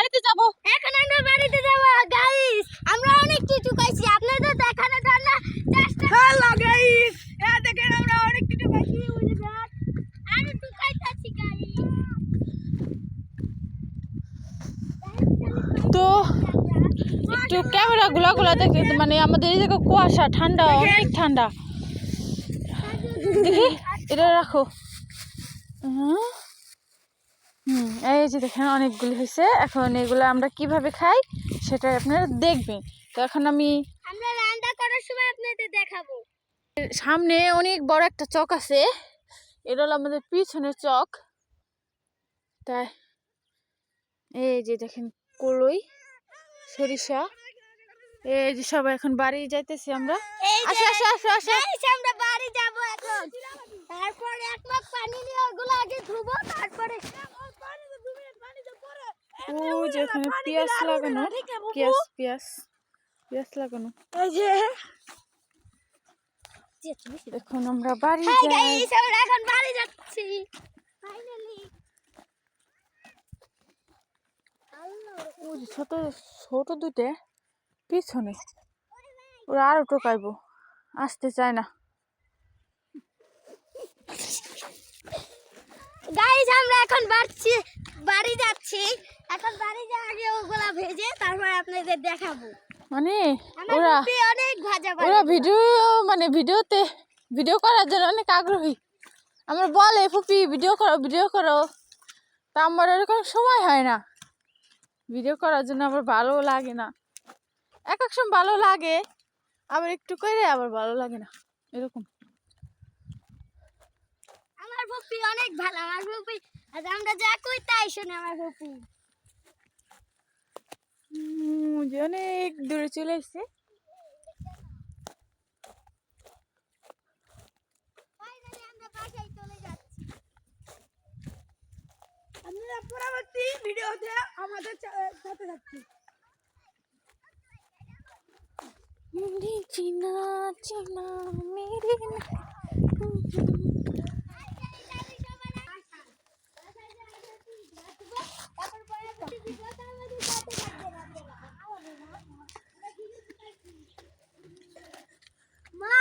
বাড়িতে যাব। এখন আমরা বাড়িতে যাব গাইস। আমরা অনেক কিছু খাইছি, আপনাদের দেখানোর জন্য চেষ্টা। হ্যালো গাইস, এই দেখেন আমরা অনেক কিছু খাইছি। ওই যে দেখ, আমি তো খাইতাছি গাইস। তো একটু ক্যামেরা গুলা দেখে, মানে আমাদের এই জায়গা কুয়াশা, ঠান্ডা, অনেক ঠান্ডা। দেখি এটা রাখো। এই যে দেখেন অনেকগুলি হয়েছে। এখন এগুলো আমরা কিভাবে খাই সেটা আপনারা দেখবেন। তো এখন আমরা রান্না করার সময় আপনাদের দেখাবো। সামনে অনেক বড় একটা চক আছে, এটা হলো আমাদের পিছনের চক। তাই এই যে দেখেন কলই, সরিষা। এই যে সবাই এখন বাড়ি যাইতেছি আমরা। আসো আসো আসো আসো, আমরা বাড়ি যাব এখন। তারপরে এক মগ পানি নিয়ে ওগুলো আগে ধুবো, তারপরে ও যে এখানে পেঁয়াজ লাগানো, পেঁয়াজ লাগানো। এই যে এখন আমরা বাড়ি হাই যাই। গাইস, আমরা এখন বাড়ি যাচ্ছি ফাইনালি। ও যে ছোট ছোট দুইটা পিছনে, ওরা আরো টোকাইবো, আসতে চায় না। গাইস আমরা এখন বাড়ি যাচ্ছি। এখন বাড়ি যাওয়ার আগে ওগুলা ভেজে তারপর আপনাদের দেখাবো। মানে আমার ওরা ফুপি অনেক ভাজা ওরা বানায়। ভিডিও করার জন্য অনেক আগ্রহী। আমার বলে ফুপি ভিডিও করো, তা আমার এরকম সময় হয় না ভিডিও করার জন্য। আবার ভালো লাগে না, এক এক সময় ভালো লাগে, আবার একটু করে আবার ভালো লাগে না, এরকম। আমার ফুপি অনেক ভালো, আমার ফুপি আজ আমরা যা কই তাই শুনে আমার ফুপি। যে অনেক দূরে চলে এসছে। ফাইনালি আমরা বাসায় চলে যাচ্ছি। আপনারা পরবর্তী ভিডিওতে আমাদের সাথে থাকছি। চিনা চিনা মেরে মা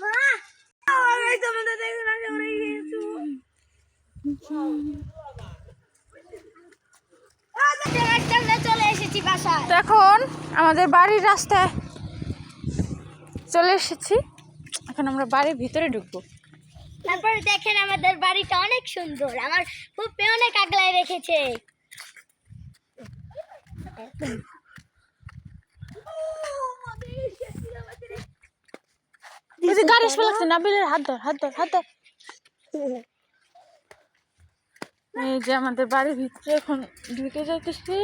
মা চলে এসেছি বাসায়। এখন আমাদের বাড়ির রাস্তায় চলে এসেছি। এখন আমরা বাড়ির ভিতরে ঢুকবো। তারপরে দেখেন আমাদের বাড়িটা অনেক সুন্দর, আমার ফুপি অনেক আগলায় রেখেছে। গাড়ি এসে লাগছে, নাবিলের হাত ধর হাত ধর হাত ধর। এই যে আমাদের বাড়ির ভিতরে এখন ঢুকে যাইতেছি।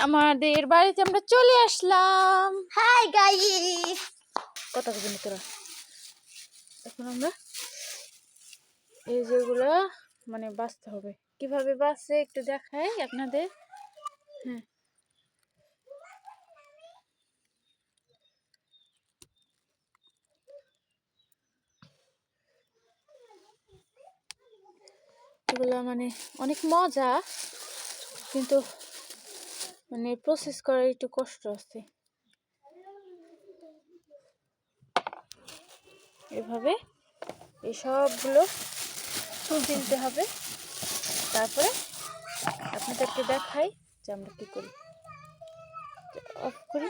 আমাদের বাড়িতে আমরা চলে আসলাম। হাই গাইস, কথা বলি তোরা। এখন আমরা এই যেগুলো মানে বাঁচতে হবে, কিভাবে বাঁচে একটু দেখাই আপনাদের। হ্যাঁ, এগুলো মানে অনেক মজা, কিন্তু মানে প্রসেস করার একটু কষ্ট আছে। এভাবে এই সবগুলো তুলতে হবে, তারপরে আপনাদেরকে দেখাই যে আমরা কি করি। অফ করি।